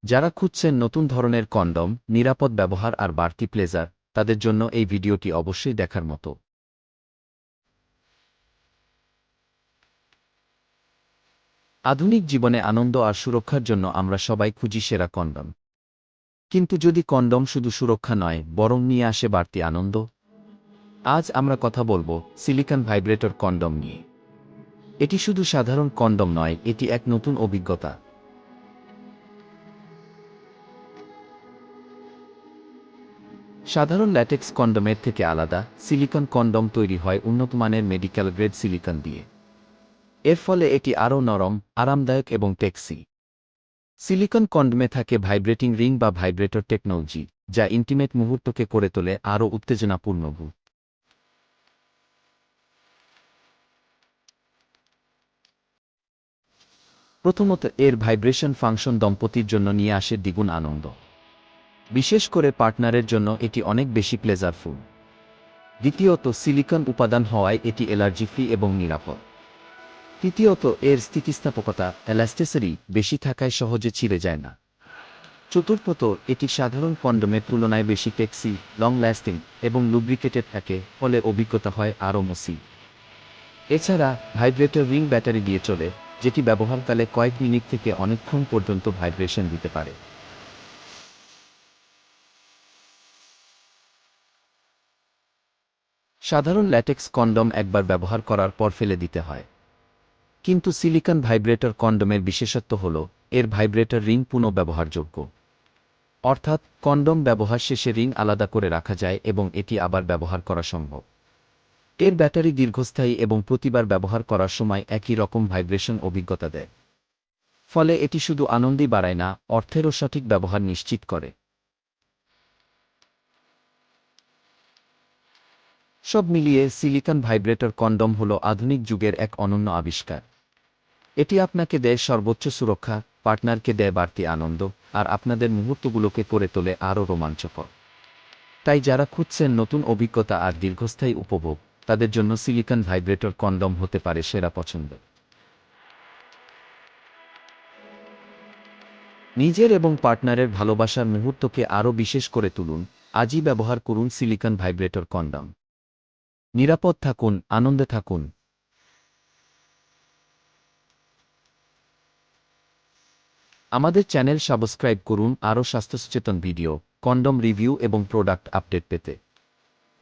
যারা খুঁজছেন নতুন ধরনের কন্ডম, নিরাপদ ব্যবহার আর বাড়তি প্লেজার, তাদের জন্য এই ভিডিওটি অবশ্যই দেখার মতো। আধুনিক জীবনে আনন্দ আর সুরক্ষার জন্য আমরা সবাই খুঁজি সেরা কন্ডম। কিন্তু যদি কন্ডম শুধু সুরক্ষা নয়, বরং নিয়ে আসে বাড়তি আনন্দ? আজ আমরা কথা বলবো সিলিকন ভাইব্রেটর কন্ডম নিয়ে। এটি শুধু সাধারণ কন্ডম নয়, এটি এক নতুন অভিজ্ঞতা। সাধারণ ল্যাটেক্স কন্ডোমের থেকে আলাদা, সিলিকন কন্ডম তৈরি হয় উন্নত মানের মেডিকেল গ্রেড সিলিকন দিয়ে। এর ফলে এটি আরও নরম, আরামদায়ক এবং টেকসি। সিলিকন কন্ডমে থাকে ভাইব্রেটিং রিং বা ভাইব্রেটর টেকনোলজি, যা ইন্টিমেট মুহূর্তকে করে তোলে আরও উত্তেজনাপূর্ণ। প্রথমত, এর ভাইব্রেশন ফাংশন দম্পতির জন্য নিয়ে আসে দ্বিগুণ আনন্দ। বিশেষ করে পার্টনারের জন্য এটি অনেক বেশি প্লেজারফুল। দ্বিতীয়ত, সিলিকন উপাদান হওয়ায় এটি অ্যালার্জি ফ্রি এবং নিরাপদ। তৃতীয়ত, এর স্থিতিস্থাপকতা এলাস্টিসিটি বেশি থাকায় সহজে ছিঁড়ে যায় না। চতুর্থত, এটি সাধারণ কন্ডোমের তুলনায় বেশি টেকসি, লং লাস্টিং এবং লুব্রিকেটেড থাকে, ফলে অভিজ্ঞতা হয় আরও মসৃণ। এছাড়া ভাইব্রেটর রিং ব্যাটারি দিয়ে চলে, যেটি ব্যবহারকালে কয়েক মিনিট থেকে অনেকক্ষণ পর্যন্ত ভাইব্রেশন দিতে পারে। সাধারণ ল্যাটেক্স কন্ডম একবার ব্যবহার করার পর ফেলে দিতে হয়। কিন্তু সিলিকন ভাইব্রেটর কন্ডোমের বিশেষত্ব হল এর ভাইব্রেটর রিং পুনঃব্যবহারযোগ্য। অর্থাৎ কন্ডম ব্যবহার শেষে রিং আলাদা করে রাখা যায় এবং এটি আবার ব্যবহার করা সম্ভব। এর ব্যাটারি দীর্ঘস্থায়ী এবং প্রতিবার ব্যবহার করার সময় একই রকম ভাইব্রেশন অভিজ্ঞতা দেয়। ফলে এটি শুধু আনন্দই বাড়ায় না, অর্থেরও সঠিক ব্যবহার নিশ্চিত করে। সব মিলিয়ে সিলিকন ভাইব্রেটর কন্ডম হল আধুনিক যুগের এক অনন্য আবিষ্কার। এটি আপনাকে দেয় সর্বোচ্চ সুরক্ষা, পার্টনারকে দেয় বাড়তি আনন্দ, আর আপনাদের মুহূর্তগুলোকে করে তোলে আরও রোমাঞ্চকর। তাই যারা খুঁজছেন নতুন অভিজ্ঞতা আর দীর্ঘস্থায়ী উপভোগ, তাদের জন্য সিলিকন ভাইব্রেটর কন্ডম হতে পারে সেরা পছন্দ। নিজের এবং পার্টনারের ভালোবাসার মুহূর্তকে আরও বিশেষ করে তুলুন। আজই ব্যবহার করুন সিলিকন ভাইব্রেটর কন্ডম। নিরাপদ থাকুন, আনন্দে থাকুন। আমাদের চ্যানেল সাবস্ক্রাইব করুন আরও স্বাস্থ্য সচেতন ভিডিও, কন্ডম রিভিউ এবং প্রোডাক্ট আপডেট পেতে।